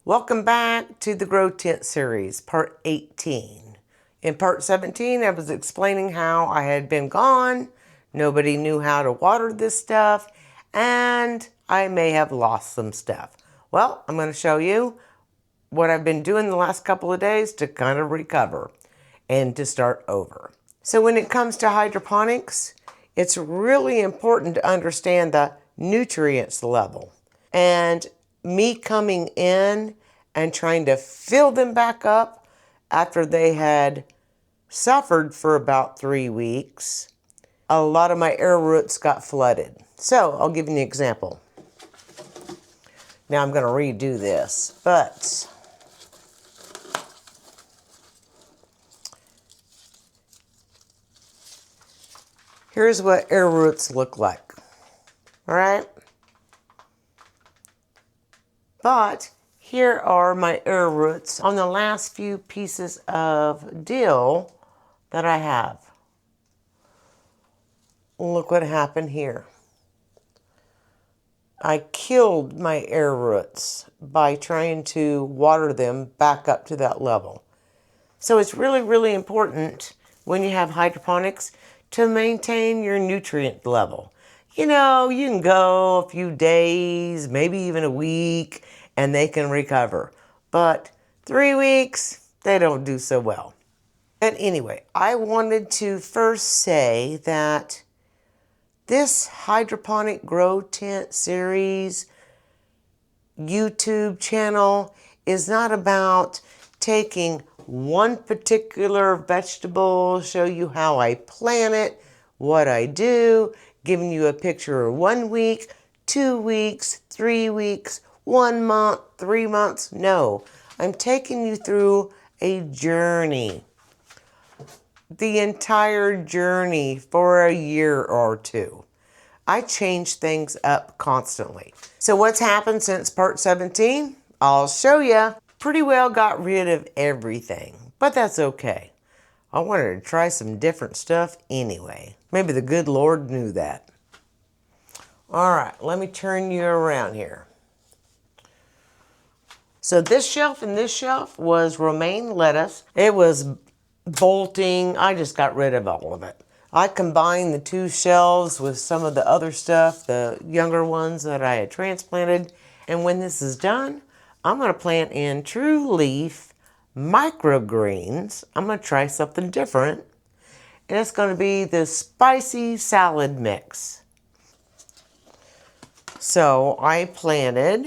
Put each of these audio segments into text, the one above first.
Welcome back to the Grow Tent series, part 18. In part 17, I was explaining how I had been gone, nobody knew how to water this stuff, and I may have lost some stuff. Well, I'm going to show you what I've been doing the last couple of days to kind of recover and to start over. So when it comes to hydroponics, it's really important to understand the nutrients level. And me coming in and trying to fill them back up after they had suffered for about 3 weeks, a lot of my air roots got flooded. So I'll give you an example. Now I'm going to redo this, but here's what air roots look like. All right? But here are my air roots on the last few pieces of dill that I have. Look what happened here. I killed my air roots by trying to water them back up to that level. So it's really, really important when you have hydroponics to maintain your nutrient level. You know, you can go a few days, maybe even a week, and they can recover. But 3 weeks, they don't do so well. And anyway, I wanted to first say that this hydroponic grow tent series YouTube channel is not about taking one particular vegetable, show you how I plant it, what I do, giving you a picture of 1 week, 2 weeks, 3 weeks, 1 month, 3 months. No, I'm taking you through a journey. The entire journey for a year or two. I change things up constantly. So what's happened since part 17? I'll show you. Pretty well got rid of everything, but that's okay. I wanted to try some different stuff anyway. Maybe the good Lord knew that. All right, let me turn you around here. So this shelf and this shelf was romaine lettuce. It was bolting. I just got rid of all of it. I combined the two shelves with some of the other stuff, the younger ones that I had transplanted. And when this is done, I'm going to plant in true leaf microgreens. I'm going to try something different. And it's going to be the spicy salad mix. So I planted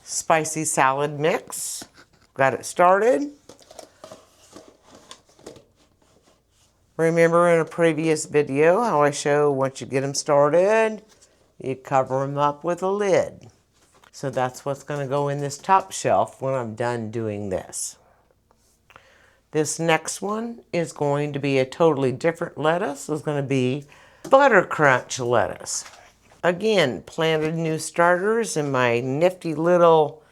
spicy salad mix. Got it started. Remember in a previous video how I show once you get them started, you cover them up with a lid. So that's what's going to go in this top shelf when I'm done doing this. This next one is going to be a totally different lettuce. It's going to be Buttercrunch lettuce. Again, planted new starters in my nifty little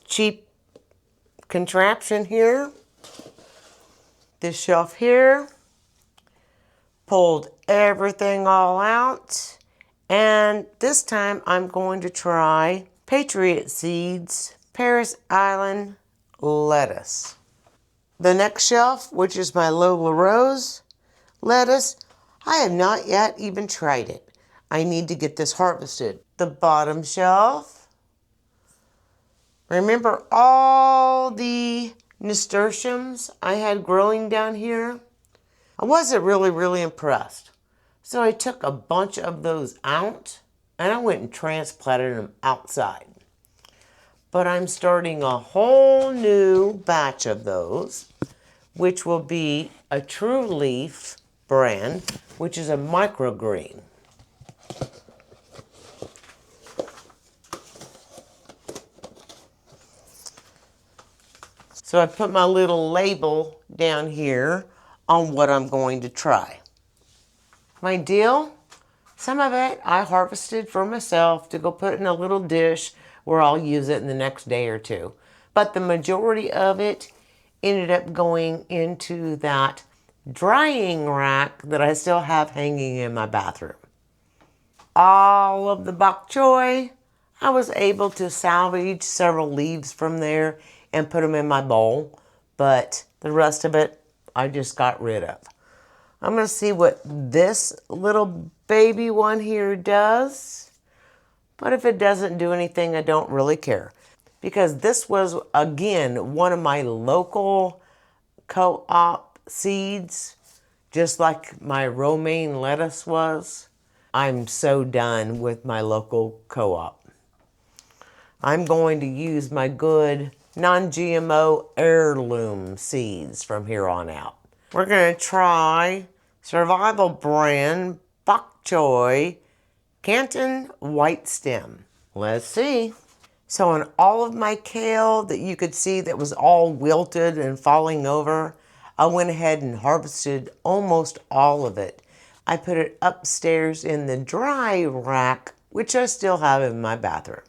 cheap contraption here. This shelf here. Pulled everything all out, and this time I'm going to try Patriot Seeds Paris Island lettuce. The next shelf, which is my Lola Rose lettuce, I have not yet even tried it. I need to get this harvested. The bottom shelf, remember all the nasturtiums I had growing down here? I wasn't really impressed. So I took a bunch of those out and I went and transplanted them outside. But I'm starting a whole new batch of those, which will be a True Leaf brand, which is a microgreen. So I put my little label down here on what I'm going to try. My dill, some of it I harvested for myself to go put in a little dish where I'll use it in the next day or two. But the majority of it ended up going into that drying rack that I still have hanging in my bathroom. All of the bok choy I was able to salvage several leaves from there and put them in my bowl, but the rest of it I just got rid of. I'm going to see what this little baby one here does, but if it doesn't do anything, I don't really care. Because this was, again, one of my local co-op seeds, just like my romaine lettuce was. I'm so done with my local co-op. I'm going to use my good non-GMO heirloom seeds from here on out. We're going to try Survival brand bok choy Canton white stem. Let's see. So on all of my kale that you could see that was all wilted and falling over, I went ahead and harvested almost all of it. I put it upstairs in the dry rack, which I still have in my bathroom.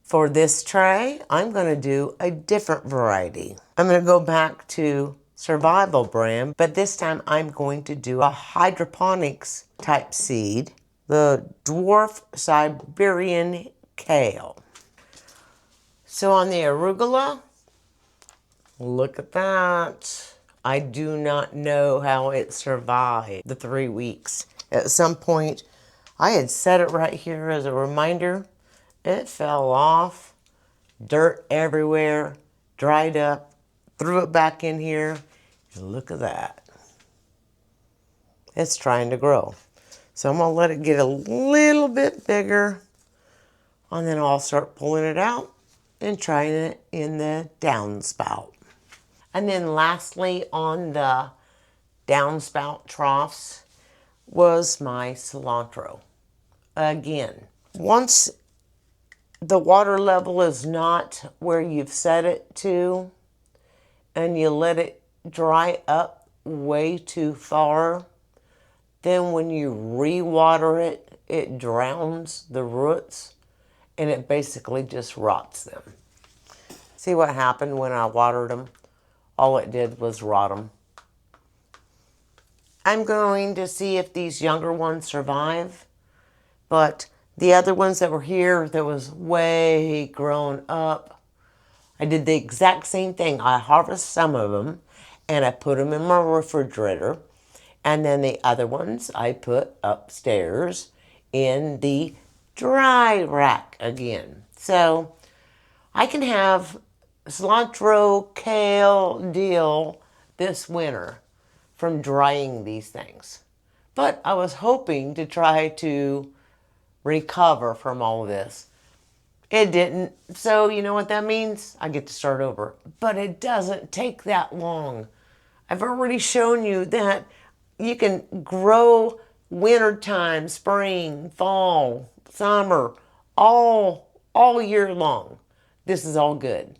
For this tray, I'm going to do a different variety. I'm going to go back to Survival brand, but this time I'm going to do a hydroponics type seed, the Dwarf Siberian Kale. So on the arugula, look at that. I do not know how it survived the 3 weeks. At some point, I had set it right here as a reminder. It fell off, dirt everywhere, dried up, threw it back in here, and look at that. It's trying to grow. So I'm gonna let it get a little bit bigger, and then I'll start pulling it out and trying it in the downspout. And then lastly on the downspout troughs was my cilantro. Again, once the water level is not where you've set it to, and you let it dry up way too far, then when you re-water it, it drowns the roots and it basically just rots them. See what happened when I watered them? All it did was rot them. I'm going to see if these younger ones survive, but the other ones that were here that was way grown up, I did the exact same thing. I harvested some of them and I put them in my refrigerator, and then the other ones I put upstairs in the dry rack again. So I can have cilantro, kale, dill this winter from drying these things. But I was hoping to try to recover from all of this. It didn't. So you know what that means? I get to start over. But it doesn't take that long. I've already shown you that you can grow wintertime, spring, fall, summer, all year long. This is all good.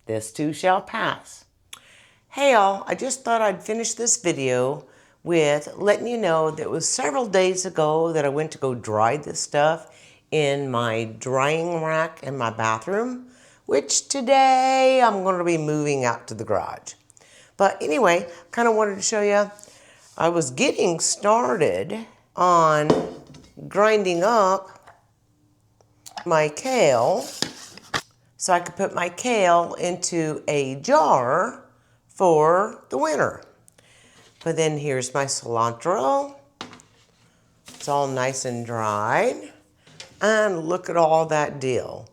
This too shall pass. Hey y'all, I just thought I'd finish this video with letting you know that it was several days ago that I went to go dry this stuff in my drying rack in my bathroom, which today I'm going to be moving out to the garage. But anyway, kind of wanted to show you, I was getting started on grinding up my kale so I could put my kale into a jar for the winter. But then here's my cilantro. It's all nice and dried. And look at all that dill.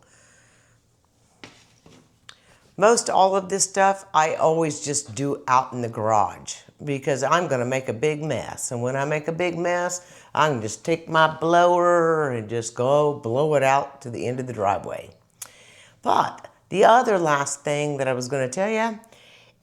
Most all of this stuff I always just do out in the garage because I'm going to make a big mess. And when I make a big mess, I can just take my blower and just go blow it out to the end of the driveway. But the other last thing that I was going to tell you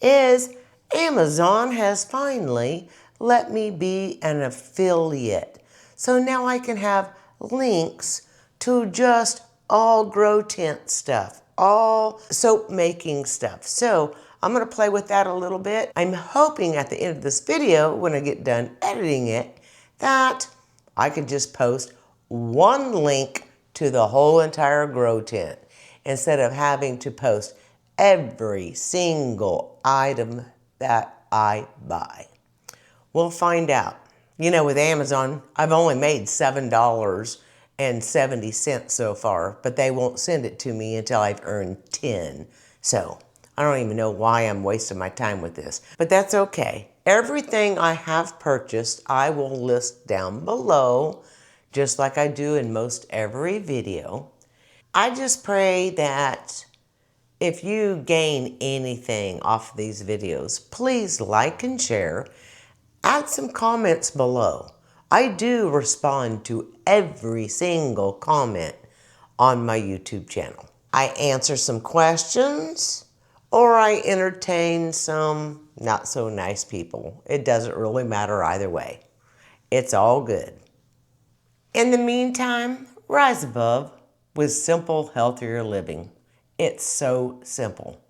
is Amazon has finally let me be an affiliate. So now I can have links to just all grow tent stuff, all soap making stuff. So I'm going to play with that a little bit. I'm hoping at the end of this video, when I get done editing it, that I can just post one link to the whole entire grow tent instead of having to post every single item that I buy. We'll find out. You know, with Amazon, I've only made $7 and 70 cents so far, but they won't send it to me until I've earned 10. So I don't even know why I'm wasting my time with this, but that's okay. Everything I have purchased, I will list down below, just like I do in most every video. I just pray that if you gain anything off of these videos, please like and share. Add some comments below. I do respond to every single comment on my YouTube channel. I answer some questions or I entertain some not so nice people. It doesn't really matter either way. It's all good. In the meantime, rise above with simple, healthier living. It's so simple.